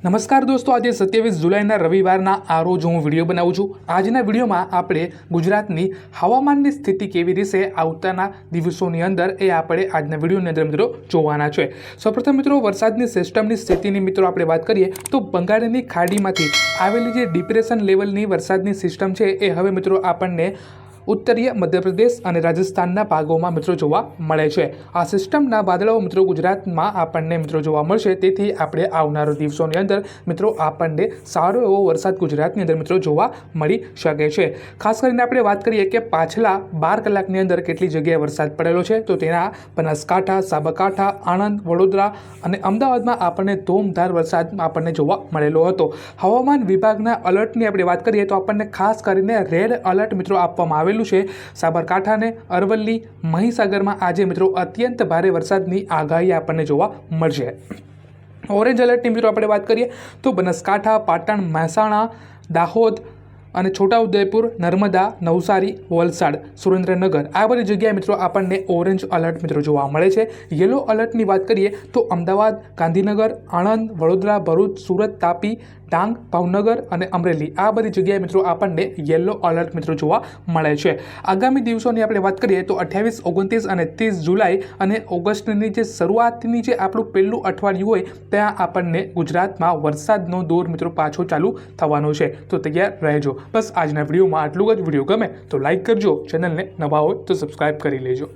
નમસ્કાર દોસ્તો, આજે 27 જુલાઈના રવિવારના આ રોજ હું વિડીયો બનાવું છું। આજના વિડીયોમાં આપણે ગુજરાતની હવામાનની સ્થિતિ કેવી રહેશે આવતાના દિવસોની અંદર એ આપણે આજના વિડીયોની અંદર મિત્રો જોવાના છે। સૌપ્રથમ મિત્રો વરસાદની સિસ્ટમની સ્થિતિની મિત્રો આપણે વાત કરીએ તો બંગાળની ખાડીમાંથી આવેલી જે ડિપ્રેશન લેવલની વરસાદની સિસ્ટમ છે એ હવે મિત્રો આપણને उत्तरीय मध्य प्रदेश और राजस्थान भागों में मित्रों जोवा मळे छे। आ सिस्टमना वादळो मित्रों गुजरात में आपने मित्रों जोवा मळशे, तेथी आपणे आवनारा दिवसोनी अंदर मित्रों आपने सारो एवो वरसाद गुजरातनी अंदर मित्रों जोवा मळी शके छे। खास करीने आपणे वात करीए के पाछला 12 कलाकनी अंदर केटली जग्याए वरसाद पड़ेलो छे तो तेना बनासकांठा, साबरकांठा, आणंद, वडोदरा अने अमदावादमां आपणे धूमधार वरसाद आपणे जोवा मळेलो हतो। हवामान विभागना अलर्टनी आपणे वात करीए तो आपणे खास करीने रेड अलर्ट मित्रों आपवामां आवेलुं छे। साबरकांठा ने अरवल्ली, महीसागर में आज मित्रों अत्यंत भारे वरसादनी आगाही आपने जोवा मळशे। ऑरेंज अलर्ट की मित्रों आपणे बात करिए तो बनासकांठा, पाटण, महेसाणा, दाहोद અને છોટાઉદેપુર, નર્મદા, નવસારી, વલસાડ, સુરેન્દ્રનગર આ બધી જગ્યાએ મિત્રો આપણને ઓરેન્જ અલર્ટ મિત્રો જોવા મળે છે। યલો અલર્ટની વાત કરીએ તો અમદાવાદ, ગાંધીનગર, આણંદ, વડોદરા, ભરૂચ, સુરત, તાપી, ડાંગ, ભાવનગર અને અમરેલી આ બધી જગ્યાએ મિત્રો આપણને યલો અલર્ટ મિત્રો જોવા મળે છે। આગામી દિવસોની આપણે વાત કરીએ તો 28, 29 અને 30 જુલાઈ અને ઓગસ્ટની જે શરૂઆતની જે આપણું પહેલું અઠવાડિયું હોય ત્યાં આપણને ગુજરાતમાં વરસાદનો દોર મિત્રો પાછો ચાલુ થવાનો છે, તો તૈયાર રહેજો। बस आजना वीडियो में आटलू ज। वीडियो गमे तो लाइक करजो, चेनल ने नवा हो तो सब्सक्राइब कर लेजो।